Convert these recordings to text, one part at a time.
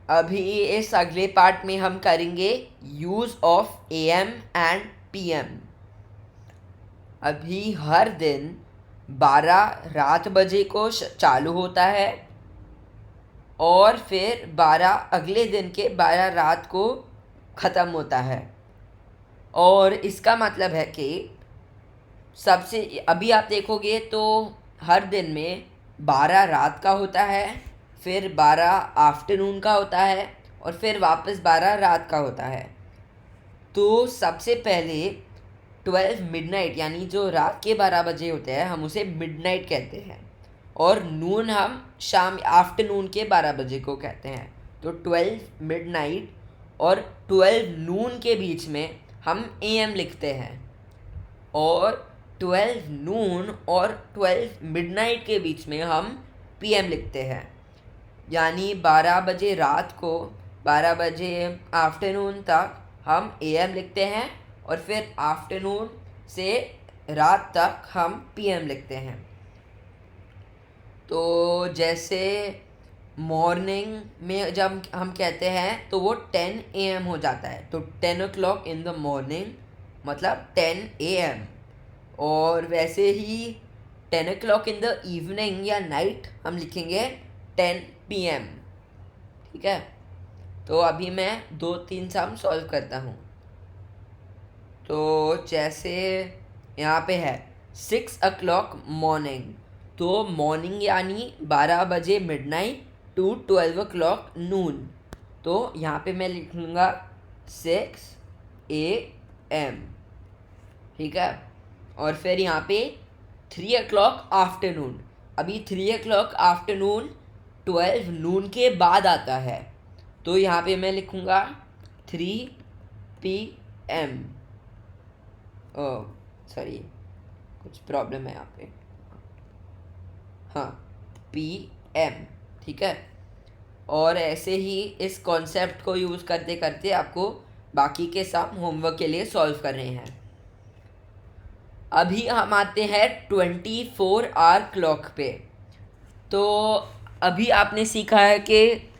अभी इस अगले पार्ट में हम करेंगे use of am and PM. अभी हर दिन 12 रात बजे को चालू होता है और फिर 12 अगले दिन के 12 रात को ख़त्म होता है। और इसका मतलब है कि सबसे अभी आप देखोगे तो हर दिन में 12 रात का होता है, फिर 12 आफ्टरनून का होता है और फिर वापस 12 रात का होता है। तो सबसे पहले 12 मिडनाइट यानी जो रात के 12 बजे होते हैं हम उसे मिडनाइट कहते हैं, और नून हम शाम आफ्टरनून के 12 बजे को कहते हैं। तो 12 मिडनाइट और 12 नून के बीच में हम एएम लिखते हैं, और 12 नून और 12 मिडनाइट के बीच में हम पीएम लिखते हैं। यानी 12 बजे रात को 12 बजे आफ्टरनून तक हम एएम लिखते हैं और फिर आफ्टरनून से रात तक हम पीएम लिखते हैं। तो जैसे मॉर्निंग में जब हम कहते हैं तो वो 10 AM हो जाता है, तो 10 o'clock इन द मॉर्निंग मतलब 10 AM। और वैसे ही 10 o'clock इन द इवनिंग या नाइट हम लिखेंगे 10 PM। ठीक है, तो अभी मैं 2-3 सम सॉल्व करता हूँ। तो जैसे यहाँ पे है 6 o'clock मॉर्निंग, तो मॉर्निंग यानी 12 बजे मिडनाइट टू 12 o'clock नून। तो यहाँ पे मैं लिखूँगा 6 AM। ठीक है, और फिर यहाँ पे 3 o'clock आफ्टरनून। अभी 3 o'clock आफ्टरनून 12 नून के बाद आता है, तो यहाँ पे मैं लिखूँगा 3 PM। सॉरी, कुछ प्रॉब्लम है यहाँ पे। हाँ, PM। ठीक है, और ऐसे ही इस कॉन्सेप्ट को यूज़ करते करते आपको बाकी के सम होमवर्क के लिए सॉल्व कर रहे हैं। अभी हम आते हैं 24 आवर क्लॉक पे। तो अभी आपने सीखा है कि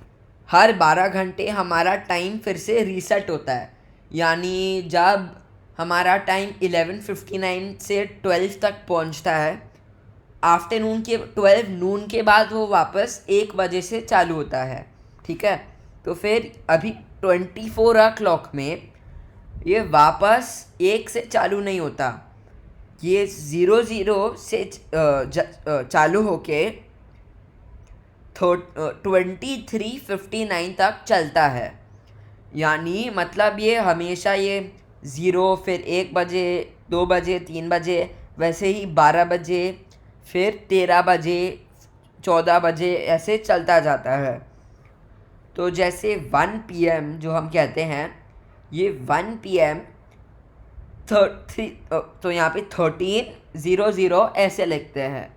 हर 12 घंटे हमारा टाइम फिर से रीसेट होता है। यानी जब हमारा टाइम 11:59 से 12 तक पहुंचता है, आफ्टरनून के 12 नून के बाद वो वापस 1 बजे से चालू होता है। ठीक है, तो फिर अभी 24 आवर क्लॉक में ये वापस 1 से चालू नहीं होता, ये 00 से चालू होके 23:59 तक चलता है। यानी मतलब ये हमेशा ये 0 फिर 1 बजे 2 बजे 3 बजे, वैसे ही 12 बजे फिर 13 बजे 14 बजे ऐसे चलता जाता है। तो जैसे 1 PM जो हम कहते हैं, ये 1 PM तो यहाँ पे 13:00 ऐसे लिखते हैं।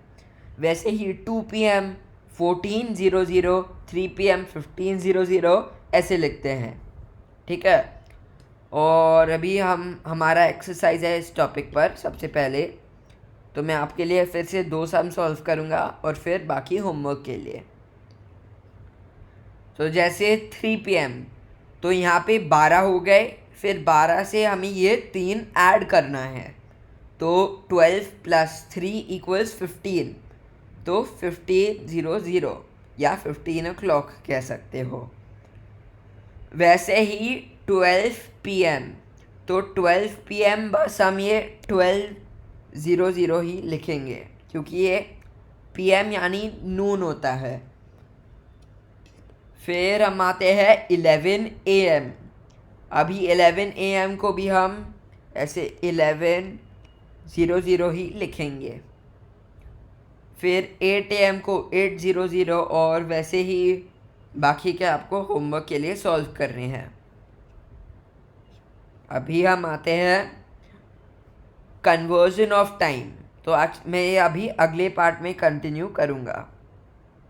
वैसे ही 2 PM 14:00, 3 PM 15:00 ऐसे लिखते हैं। ठीक है, और अभी हमारा एक्सरसाइज है इस टॉपिक पर। सबसे पहले तो मैं आपके लिए फिर से 2 सम सॉल्व करूँगा और फिर बाकी होमवर्क के लिए। तो जैसे 3 PM, तो यहाँ पे 12 हो गए, फिर 12 से हमें ये 3 ऐड करना है, तो 12 + 3 = 15। तो 15:00 या 15 o'clock कह सकते हो। वैसे ही 12 PM, तो 12 PM बस हम ये 12:00 ही लिखेंगे, क्योंकि ये PM यानी नून होता है। फिर हम आते हैं 11 AM। अभी 11 AM को भी हम ऐसे 11:00 ही लिखेंगे। फिर 8 AM को 8:00, और वैसे ही बाकी के आपको होमवर्क के लिए सॉल्व करने हैं। अभी हम आते हैं कन्वर्जन ऑफ टाइम। तो आज मैं ये अभी अगले पार्ट में कंटिन्यू करूँगा।